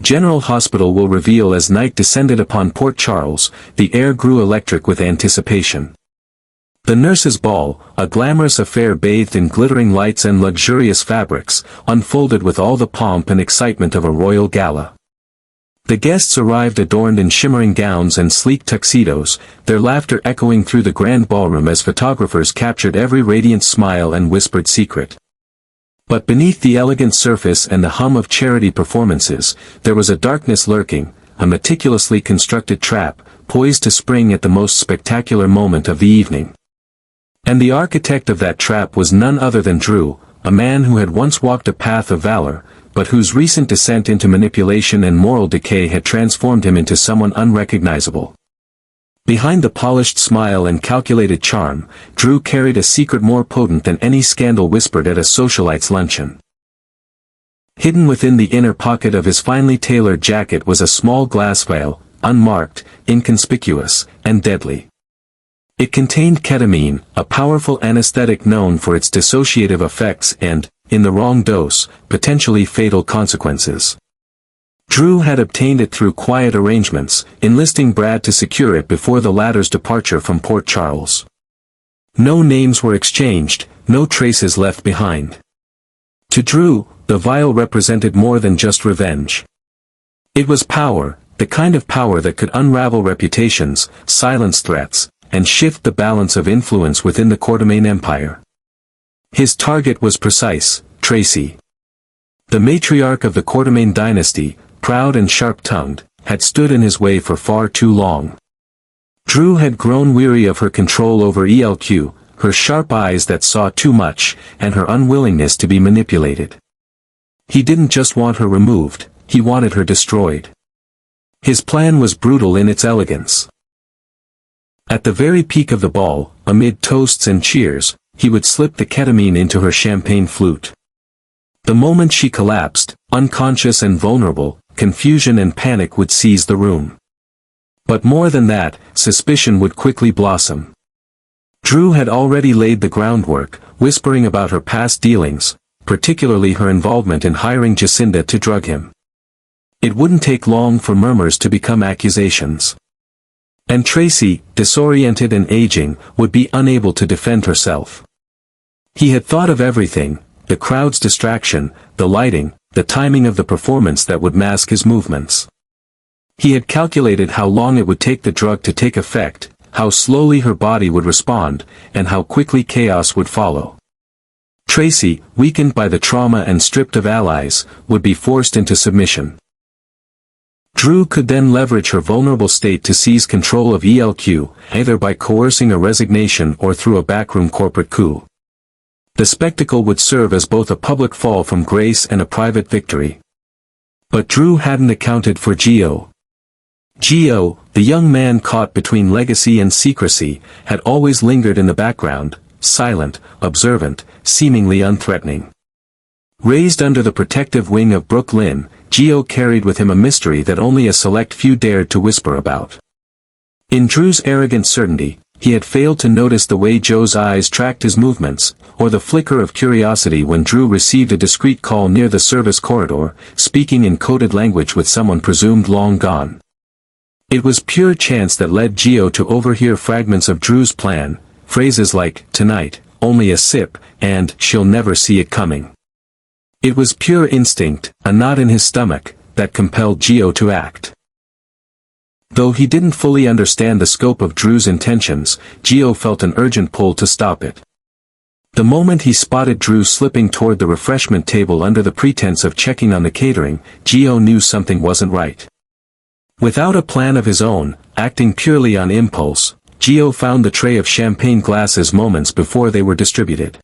General Hospital will reveal. As night descended upon Port Charles, the air grew electric with anticipation. The nurses' ball, a glamorous affair bathed in glittering lights and luxurious fabrics, unfolded with all the pomp and excitement of a royal gala. The guests arrived adorned in shimmering gowns and sleek tuxedos, their laughter echoing through the grand ballroom as photographers captured every radiant smile and whispered secret. But beneath the elegant surface and the hum of charity performances, there was a darkness lurking, a meticulously constructed trap, poised to spring at the most spectacular moment of the evening. And the architect of that trap was none other than Drew, a man who had once walked a path of valor, but whose recent descent into manipulation and moral decay had transformed him into someone unrecognizable. Behind the polished smile and calculated charm, Drew carried a secret more potent than any scandal whispered at a socialite's luncheon. Hidden within the inner pocket of his finely tailored jacket was a small glass vial, unmarked, inconspicuous, and deadly. It contained ketamine, a powerful anesthetic known for its dissociative effects and, in the wrong dose, potentially fatal consequences. Drew had obtained it through quiet arrangements, enlisting Brad to secure it before the latter's departure from Port Charles. No names were exchanged, no traces left behind. To Drew, the vial represented more than just revenge. It was power, the kind of power that could unravel reputations, silence threats, and shift the balance of influence within the Ketamine empire. His target was precise: Tracy. The matriarch of the Ketamine dynasty, proud and sharp-tongued, had stood in his way for far too long. Drew had grown weary of her control over ELQ, her sharp eyes that saw too much, and her unwillingness to be manipulated. He didn't just want her removed, he wanted her destroyed. His plan was brutal in its elegance. At the very peak of the ball, amid toasts and cheers, he would slip the ketamine into her champagne flute. The moment she collapsed, unconscious and vulnerable, confusion and panic would seize the room. But more than that, suspicion would quickly blossom. Drew had already laid the groundwork, whispering about her past dealings, particularly her involvement in hiring Jacinda to drug him. It wouldn't take long for murmurs to become accusations. And Tracy, disoriented and aging, would be unable to defend herself. He had thought of everything: the crowd's distraction, the lighting, the timing of the performance that would mask his movements. He had calculated how long it would take the drug to take effect, how slowly her body would respond, and how quickly chaos would follow. Tracy, weakened by the trauma and stripped of allies, would be forced into submission. Drew could then leverage her vulnerable state to seize control of ELQ, either by coercing a resignation or through a backroom corporate coup. The spectacle would serve as both a public fall from grace and a private victory. But Drew hadn't accounted for Gio. Gio, the young man caught between legacy and secrecy, had always lingered in the background, silent, observant, seemingly unthreatening. Raised under the protective wing of Brooke Lynn, Gio carried with him a mystery that only a select few dared to whisper about. In Drew's arrogant certainty, he had failed to notice the way Joe's eyes tracked his movements, or the flicker of curiosity when Drew received a discreet call near the service corridor, speaking in coded language with someone presumed long gone. It was pure chance that led Gio to overhear fragments of Drew's plan, phrases like, "Tonight, only a sip," and "She'll never see it coming." It was pure instinct, a knot in his stomach, that compelled Gio to act. Though he didn't fully understand the scope of Drew's intentions, Gio felt an urgent pull to stop it. The moment he spotted Drew slipping toward the refreshment table under the pretense of checking on the catering, Gio knew something wasn't right. Without a plan of his own, acting purely on impulse, Gio found the tray of champagne glasses moments before they were distributed.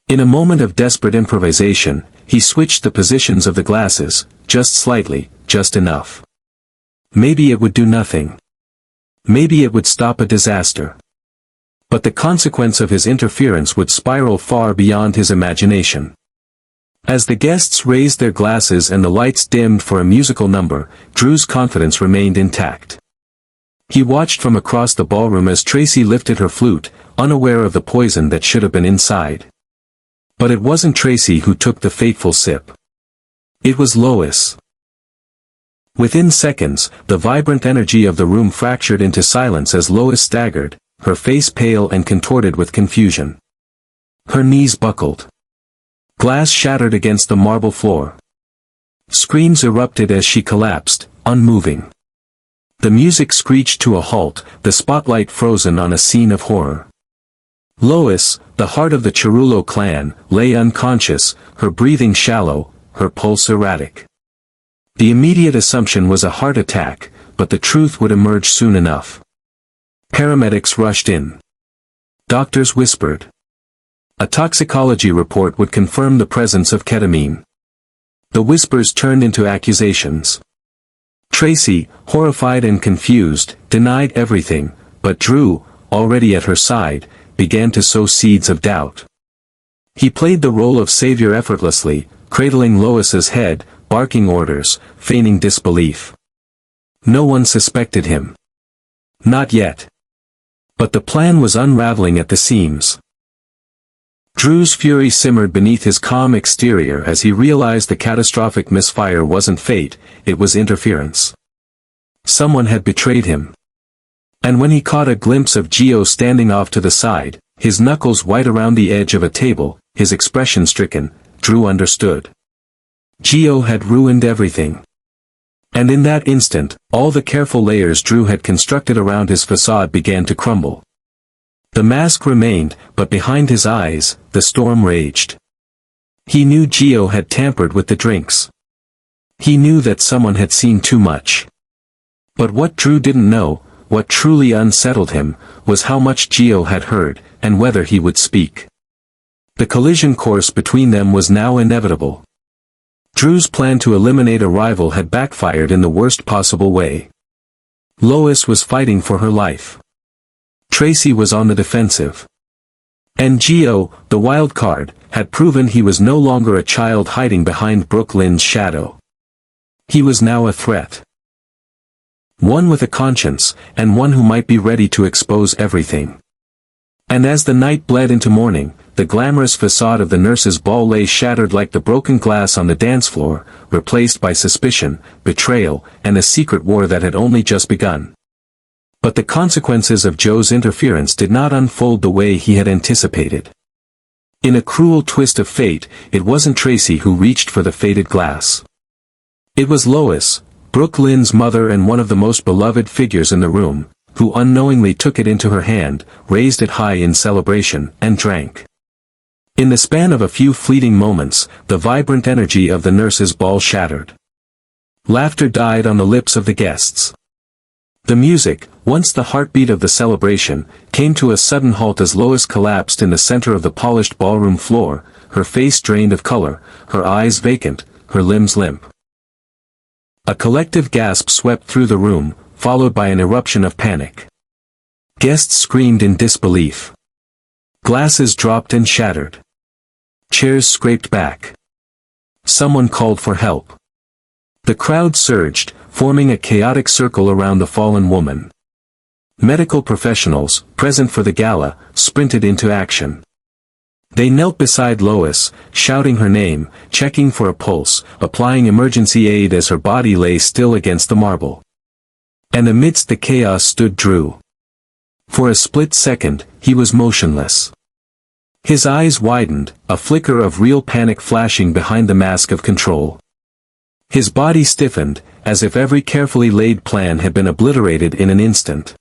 In a moment of desperate improvisation, he switched the positions of the glasses, just slightly, just enough. Maybe it would do nothing. Maybe it would stop a disaster. But the consequence of his interference would spiral far beyond his imagination. As the guests raised their glasses and the lights dimmed for a musical number, Drew's confidence remained intact. He watched from across the ballroom as Tracy lifted her flute, unaware of the poison that should have been inside. But it wasn't Tracy who took the fateful sip. It was Lois. Within seconds, the vibrant energy of the room fractured into silence as Lois staggered, her face pale and contorted with confusion. Her knees buckled. Glass shattered against the marble floor. Screams erupted as she collapsed, unmoving. The music screeched to a halt, the spotlight frozen on a scene of horror. Lois, the heart of the Cerullo clan, lay unconscious, her breathing shallow, her pulse erratic. The immediate assumption was a heart attack, but the truth would emerge soon enough. Paramedics rushed in. Doctors whispered. A toxicology report would confirm the presence of ketamine. The whispers turned into accusations. Tracy, horrified and confused, denied everything, but Drew, already at her side, began to sow seeds of doubt. He played the role of savior effortlessly, cradling Lois's head, barking orders, feigning disbelief. No one suspected him. Not yet. But the plan was unraveling at the seams. Drew's fury simmered beneath his calm exterior as he realized the catastrophic misfire wasn't fate, it was interference. Someone had betrayed him. And when he caught a glimpse of Gio standing off to the side, his knuckles white around the edge of a table, his expression stricken, Drew understood. Gio had ruined everything. And in that instant, all the careful layers Drew had constructed around his facade began to crumble. The mask remained, but behind his eyes, the storm raged. He knew Gio had tampered with the drinks. He knew that someone had seen too much. But what Drew didn't know, what truly unsettled him, was how much Gio had heard, and whether he would speak. The collision course between them was now inevitable. Drew's plan to eliminate a rival had backfired in the worst possible way. Lois was fighting for her life. Tracy was on the defensive. And Gio, the wild card, had proven he was no longer a child hiding behind Brooke Lynn's shadow. He was now a threat. One with a conscience, and one who might be ready to expose everything. And as the night bled into morning, the glamorous facade of the nurse's ball lay shattered like the broken glass on the dance floor, replaced by suspicion, betrayal, and a secret war that had only just begun. But the consequences of Joe's interference did not unfold the way he had anticipated. In a cruel twist of fate, it wasn't Tracy who reached for the faded glass. It was Lois, Brooke Lynn's mother and one of the most beloved figures in the room, who unknowingly took it into her hand, raised it high in celebration, and drank. In the span of a few fleeting moments, the vibrant energy of the nurse's ball shattered. Laughter died on the lips of the guests. The music, once the heartbeat of the celebration, came to a sudden halt as Lois collapsed in the center of the polished ballroom floor, her face drained of color, her eyes vacant, her limbs limp. A collective gasp swept through the room, followed by an eruption of panic. Guests screamed in disbelief. Glasses dropped and shattered. Chairs scraped back. Someone called for help. The crowd surged, forming a chaotic circle around the fallen woman. Medical professionals, present for the gala, sprinted into action. They knelt beside Lois, shouting her name, checking for a pulse, applying emergency aid as her body lay still against the marble. And amidst the chaos stood Drew. For a split second, he was motionless. His eyes widened, a flicker of real panic flashing behind the mask of control. His body stiffened, as if every carefully laid plan had been obliterated in an instant.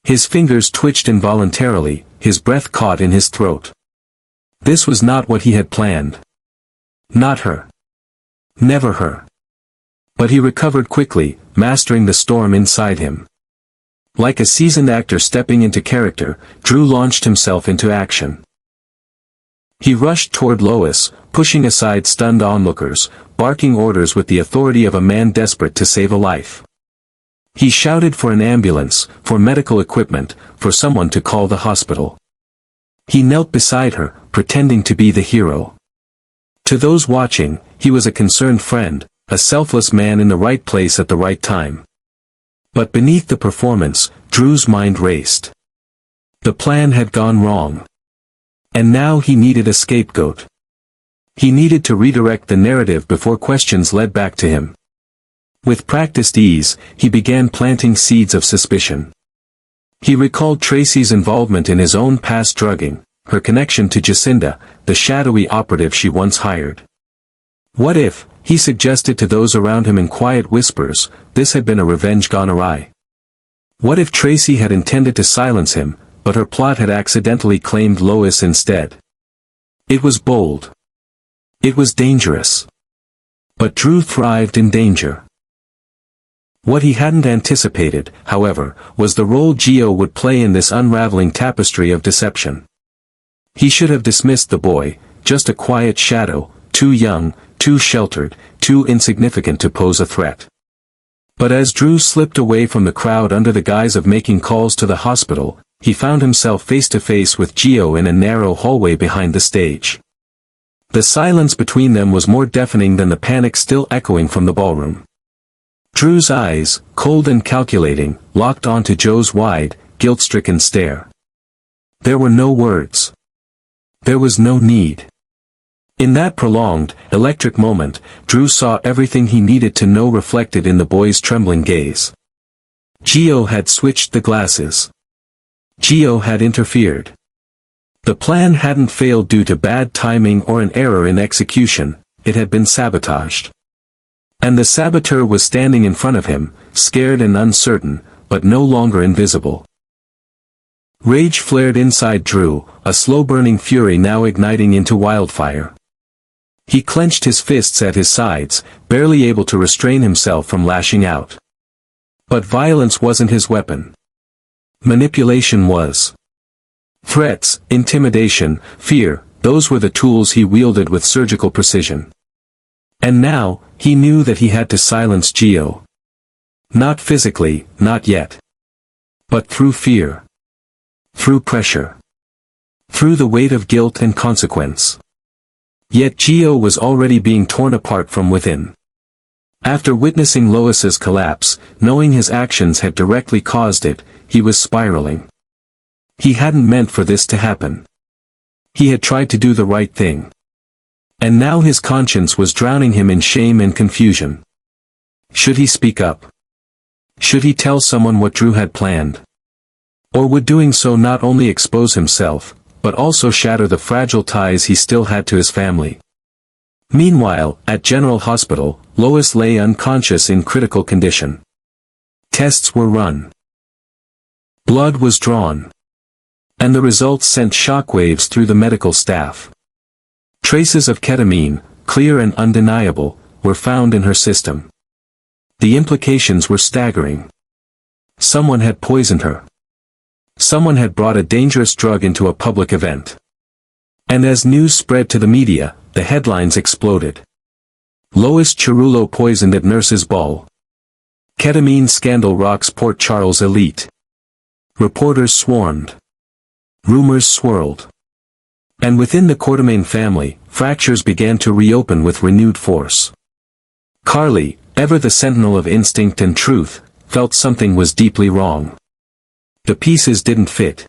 His fingers twitched involuntarily, his breath caught in his throat. This was not what he had planned. Not her. Never her. But he recovered quickly, mastering the storm inside him. Like a seasoned actor stepping into character, Drew launched himself into action. He rushed toward Lois, pushing aside stunned onlookers, barking orders with the authority of a man desperate to save a life. He shouted for an ambulance, for medical equipment, for someone to call the hospital. He knelt beside her, pretending to be the hero. To those watching, he was a concerned friend, a selfless man in the right place at the right time. But beneath the performance, Drew's mind raced. The plan had gone wrong. And now he needed a scapegoat. He needed to redirect the narrative before questions led back to him. With practiced ease, he began planting seeds of suspicion. He recalled Tracy's involvement in his own past drugging, her connection to Jacinda, the shadowy operative she once hired. What if, he suggested to those around him in quiet whispers, this had been a revenge gone awry? What if Tracy had intended to silence him, but her plot had accidentally claimed Lois instead? It was bold. It was dangerous. But Drew thrived in danger. What he hadn't anticipated, however, was the role Gio would play in this unraveling tapestry of deception. He should have dismissed the boy, just a quiet shadow, too young, too sheltered, too insignificant to pose a threat. But as Drew slipped away from the crowd under the guise of making calls to the hospital, he found himself face to face with Gio in a narrow hallway behind the stage. The silence between them was more deafening than the panic still echoing from the ballroom. Drew's eyes, cold and calculating, locked onto Joe's wide, guilt-stricken stare. There were no words. There was no need. In that prolonged, electric moment, Drew saw everything he needed to know reflected in the boy's trembling gaze. Gio had switched the glasses. Gio had interfered. The plan hadn't failed due to bad timing or an error in execution, it had been sabotaged. And the saboteur was standing in front of him, scared and uncertain, but no longer invisible. Rage flared inside Drew, a slow-burning fury now igniting into wildfire. He clenched his fists at his sides, barely able to restrain himself from lashing out. But violence wasn't his weapon. Manipulation was. Threats, intimidation, fear, those were the tools he wielded with surgical precision. And now, he knew that he had to silence Gio. Not physically, not yet. But through fear. Through pressure. Through the weight of guilt and consequence. Yet Gio was already being torn apart from within. After witnessing Lois's collapse, knowing his actions had directly caused it, he was spiraling. He hadn't meant for this to happen. He had tried to do the right thing. And now his conscience was drowning him in shame and confusion. Should he speak up? Should he tell someone what Drew had planned? Or would doing so not only expose himself, but also shatter the fragile ties he still had to his family? Meanwhile, at General Hospital, Lois lay unconscious in critical condition. Tests were run. Blood was drawn. And the results sent shockwaves through the medical staff. Traces of ketamine, clear and undeniable, were found in her system. The implications were staggering. Someone had poisoned her. Someone had brought a dangerous drug into a public event. And as news spread to the media, the headlines exploded. Lois Cerullo poisoned at nurse's ball. Ketamine scandal rocks Port Charles elite. Reporters swarmed. Rumors swirled. And within the Ketamine family, fractures began to reopen with renewed force. Carly, ever the sentinel of instinct and truth, felt something was deeply wrong. The pieces didn't fit.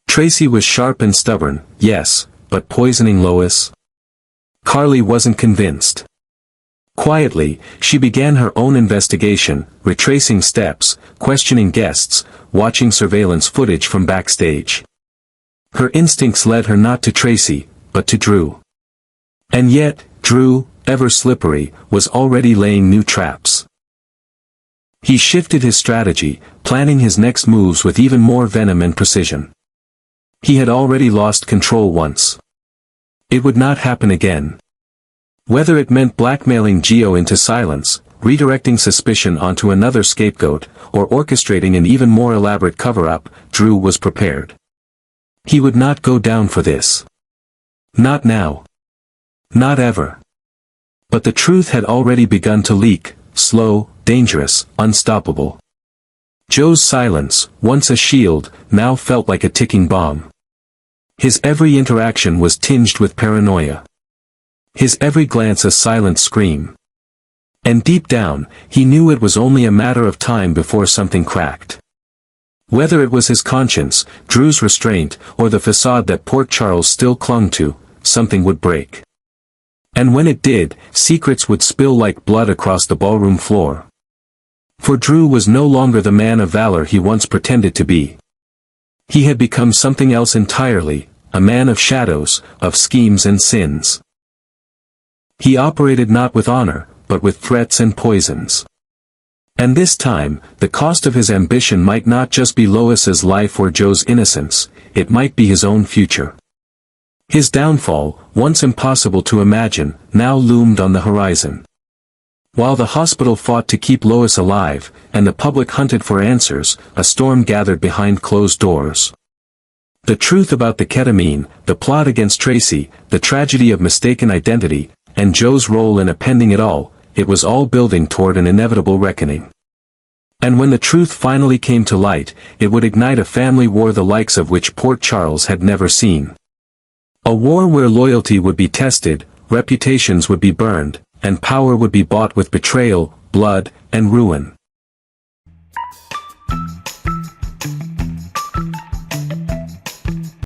Tracy was sharp and stubborn, yes, but poisoning Lois? Carly wasn't convinced. Quietly, she began her own investigation, retracing steps, questioning guests, watching surveillance footage from backstage. Her instincts led her not to Tracy, but to Drew. And yet, Drew, ever slippery, was already laying new traps. He shifted his strategy, planning his next moves with even more venom and precision. He had already lost control once. It would not happen again. Whether it meant blackmailing Gio into silence, redirecting suspicion onto another scapegoat, or orchestrating an even more elaborate cover-up, Drew was prepared. He would not go down for this. Not now. Not ever. But the truth had already begun to leak, slow, dangerous, unstoppable. Joe's silence, once a shield, now felt like a ticking bomb. His every interaction was tinged with paranoia. His every glance a silent scream. And deep down, he knew it was only a matter of time before something cracked. Whether it was his conscience, Drew's restraint, or the facade that Port Charles still clung to, something would break. And when it did, secrets would spill like blood across the ballroom floor. For Drew was no longer the man of valor he once pretended to be. He had become something else entirely, a man of shadows, of schemes and sins. He operated not with honor, but with threats and poisons. And this time, the cost of his ambition might not just be Lois's life or Joe's innocence, it might be his own future. His downfall, once impossible to imagine, now loomed on the horizon. While the hospital fought to keep Lois alive, and the public hunted for answers, a storm gathered behind closed doors. The truth about the ketamine, the plot against Tracy, the tragedy of mistaken identity, and Joe's role in appending it all was all building toward an inevitable reckoning. And when the truth finally came to light, it would ignite a family war the likes of which Port Charles had never seen. A war where loyalty would be tested, reputations would be burned, and power would be bought with betrayal, blood, and ruin.